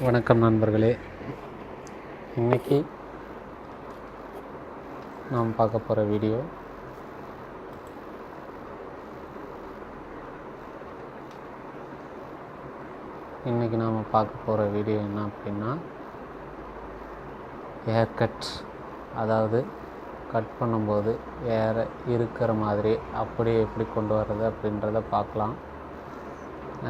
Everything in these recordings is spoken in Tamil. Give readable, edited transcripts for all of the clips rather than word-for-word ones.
வணக்கம் நண்பர்களே. இன்றைக்கி நாம் பார்க்க போகிற வீடியோ என்ன அப்படின்னா ஹேர் கட். அதாவது கட் பண்ணும்போது ஏர் இருக்கிற மாதிரி அப்படியே எப்படி கொண்டு வர்றது அப்படின்றத பார்க்கலாம்.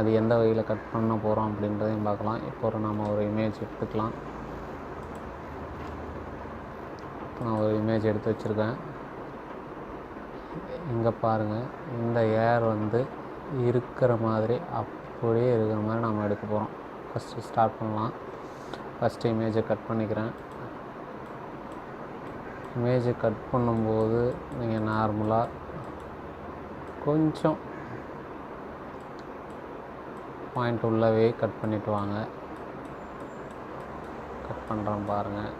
அது எந்த வகையில் கட் பண்ண போகிறோம் அப்படின்றதையும் பார்க்கலாம். இப்போ நாம் ஒரு இமேஜ் எடுத்துக்கலாம். நான் ஒரு இமேஜ் எடுத்து வச்சுருக்கேன். இங்கே பாருங்கள், இந்த ஏர் இருக்கிற மாதிரி அப்படியே இருக்கிற மாதிரி நாம் எடுக்க போகிறோம். ஃபஸ்ட்டு ஸ்டார்ட் பண்ணலாம். ஃபஸ்ட்டு இமேஜை கட் பண்ணிக்கிறேன். இமேஜை கட் பண்ணும்போது நீங்கள் நார்மலாக கொஞ்சம் பாயிண்ட் உள்ளவே கட் பண்ணிவிட்டு வாங்க. கட் பண்ணுறோம் பாருங்கள்.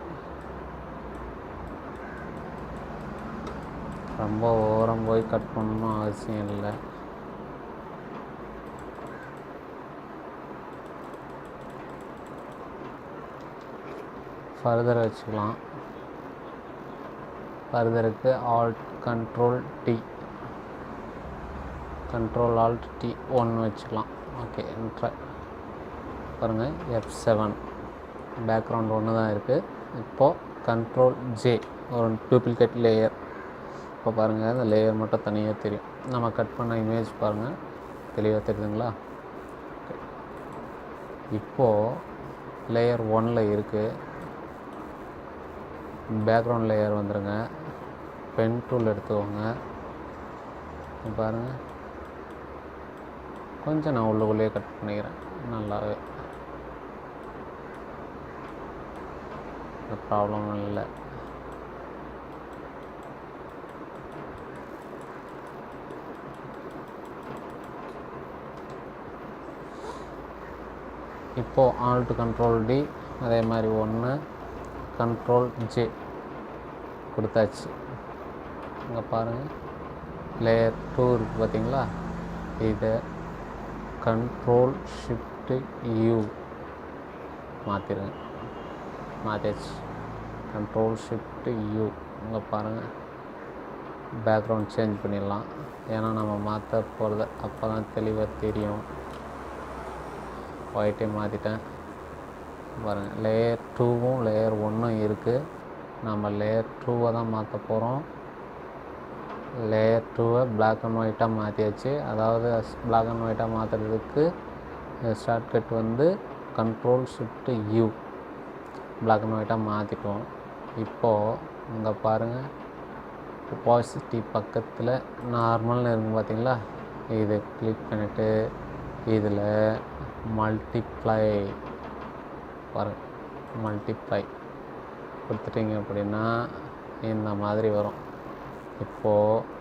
ரொம்ப ஓரம் போய் கட் பண்ணணும் அவசியம் இல்லை. ஃபர்தர் வச்சுக்கலாம். ஃபர்தருக்கு கண்ட்ரோல் ஆல்ட் டி 1 வச்சுக்கலாம். ஓகே, என்ட்ரு பாருங்கள். F7 பேக்ரவுண்ட் ஒன்று தான் இருக்குது. இப்போது கண்ட்ரோல் ஜே, ஒரு டூப்ளிகேட் லேயர். இப்போ பாருங்கள், அந்த லேயர் மட்டும் தனியாக தெரியும். நம்ம கட் பண்ண இமேஜ் பாருங்கள், தெளிவாக தெரியுதுங்களா? இப்போது லேயர் 1 இருக்குது. பேக்ரவுண்ட் லேயர் வந்துடுங்க. பென் டூல் எடுத்துக்கோங்க. பாருங்கள், கொஞ்சம் நான் உள்ளுக்குள்ளேயே கட் பண்ணிக்கிறேன். நல்லாவே ப்ராப்ளம் இல்லை. இப்போது ஆல்ட் கண்ட்ரோல் டி, அதே மாதிரி 1 கண்ட்ரோல் ஜே கொடுத்தாச்சு. இங்கே பாருங்கள், லேயர் 2 இருக்குது பார்த்தீங்களா? இதை கண்ட்ரோல் ஷிஃப்ட் யூ மாற்றியாச்சு. Control shift U. இங்கே பாருங்கள், பேக்ரவுண்ட் சேஞ்ச் பண்ணிடலாம். ஏன்னா நம்ம மாற்ற போகிறது அப்போ தான் தெளிவாக தெரியும். ஒயிட்டே மாற்றிட்டேன் பாருங்கள். லேயர் 2வும் லேயர் 1ம் இருக்குது. நம்ம லேயர் 2வை தான் மாற்ற போகிறோம். லேயர் 2வை பிளாக் அண்ட் ஒயிட்டாக மாற்றியாச்சு. அதாவது பிளாக் அண்ட் ஒயிட்டாக மாற்றுறதுக்கு shortcut control shift U. Black and ஒயிட்டாக மாற்றிட்டோம். இப்போது இங்கே பாருங்கள், ஒபாசிட்டி பக்கத்தில் நார்மல்னு இருக்கும் பார்த்தீங்களா? இதை கிளிக் பண்ணிவிட்டு இதில் மல்டிப்ளை கொடுத்துட்டிங்க அப்படின்னா இந்த மாதிரி வரும். இப்போது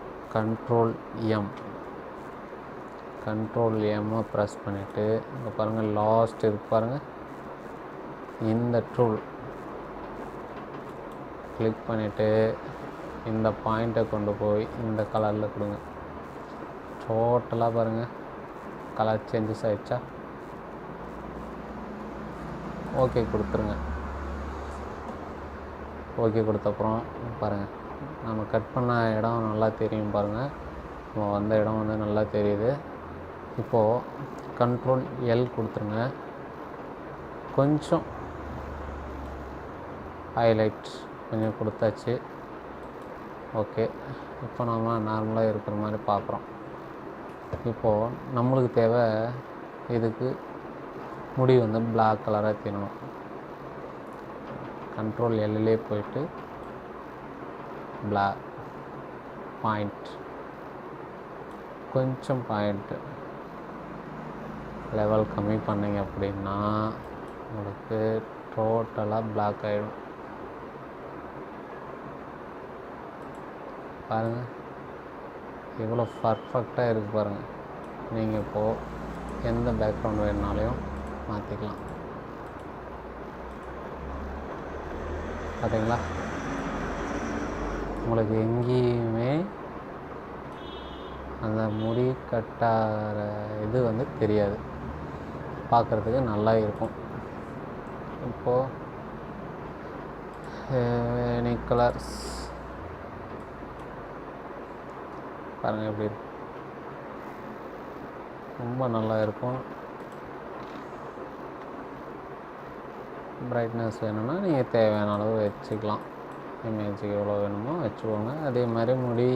கண்ட்ரோல் எம்மை ப்ரெஸ் பண்ணிவிட்டு இங்கே பாருங்கள், லாஸ்ட் இருக்கு பாருங்கள். இந்த டூல் கிளிக் பண்ணிவிட்டு இந்த பாயிண்ட்டை கொண்டு போய் இந்த கலரில் கொடுங்க. டோட்டலாக பாருங்கள், கலர் சேஞ்சஸ் ஆகிடுச்சா? ஓகே கொடுத்துருங்க. ஓகே கொடுத்தப்புறம் பாருங்கள், நம்ம கட் பண்ண இடம் நல்லா தெரியும் பாருங்கள். நம்ம வந்த இடம் நல்லா தெரியுது. இப்போது கண்ட்ரோல் எல் கொடுத்துருங்க. கொஞ்சம் ஹைலைட் கொஞ்சம் கொடுத்தாச்சு. ஓகே, இப்போ நம்ம நார்மலாக இருக்கிற மாதிரி பார்க்குறோம். இப்போது நம்மளுக்கு தேவை, இதுக்கு முடி பிளாக் கலராக தெரியணும். கண்ட்ரோல் எல்லே போயிட்டு பிளாக் பாயிண்ட், கொஞ்சம் பாயிண்ட்டு லெவல் கம்மி பண்ணிங்க அப்படின்னா உங்களுக்கு டோட்டலாக பிளாக் ஆகிடும். பாருங்கள், எவ்வளோ பர்ஃபெக்டாக இருக்குது பாருங்கள். நீங்கள் இப்போது எந்த பேக்ரவுண்ட் வேணுனாலையும் மாற்றிக்கலாம். பார்த்தீங்களா? உங்களுக்கு எங்கேயுமே அந்த முடி கட்டார இது தெரியாது. பார்க்குறதுக்கு நல்லா இருக்கும். இப்போது எனி கலர்ஸ் பாருங்கள் எப்படி இருக்கு, ரொம்ப நல்லா இருக்கும். பிரைட்னஸ் வேணும்னா நீங்கள் தேவையான அளவு வச்சுக்கலாம், இமேஜுக்கு எவ்வளோ வேணுமோ வச்சுக்கோங்க. அதே மாதிரி முடி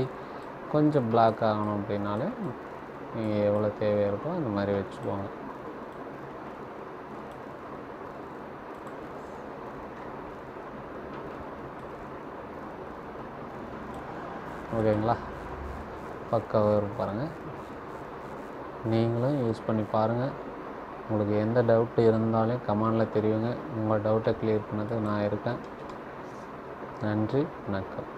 கொஞ்சம் பிளாக் ஆகணும் அப்படின்னாலே நீங்கள் எவ்வளோ தேவை இருக்கோ அந்த மாதிரி வச்சுக்கோங்க. ஓகேங்களா, பக்காவாக இருக்கும் பாருங்கள். நீங்களும் யூஸ் பண்ணி பாருங்கள். உங்களுக்கு எந்த டவுட்டு இருந்தாலும் கமெண்டில் தெரியுங்க. உங்கள் டவுட்டை கிளியர் பண்ணதுக்கு நான் இருக்கேன். நன்றி, வணக்கம்.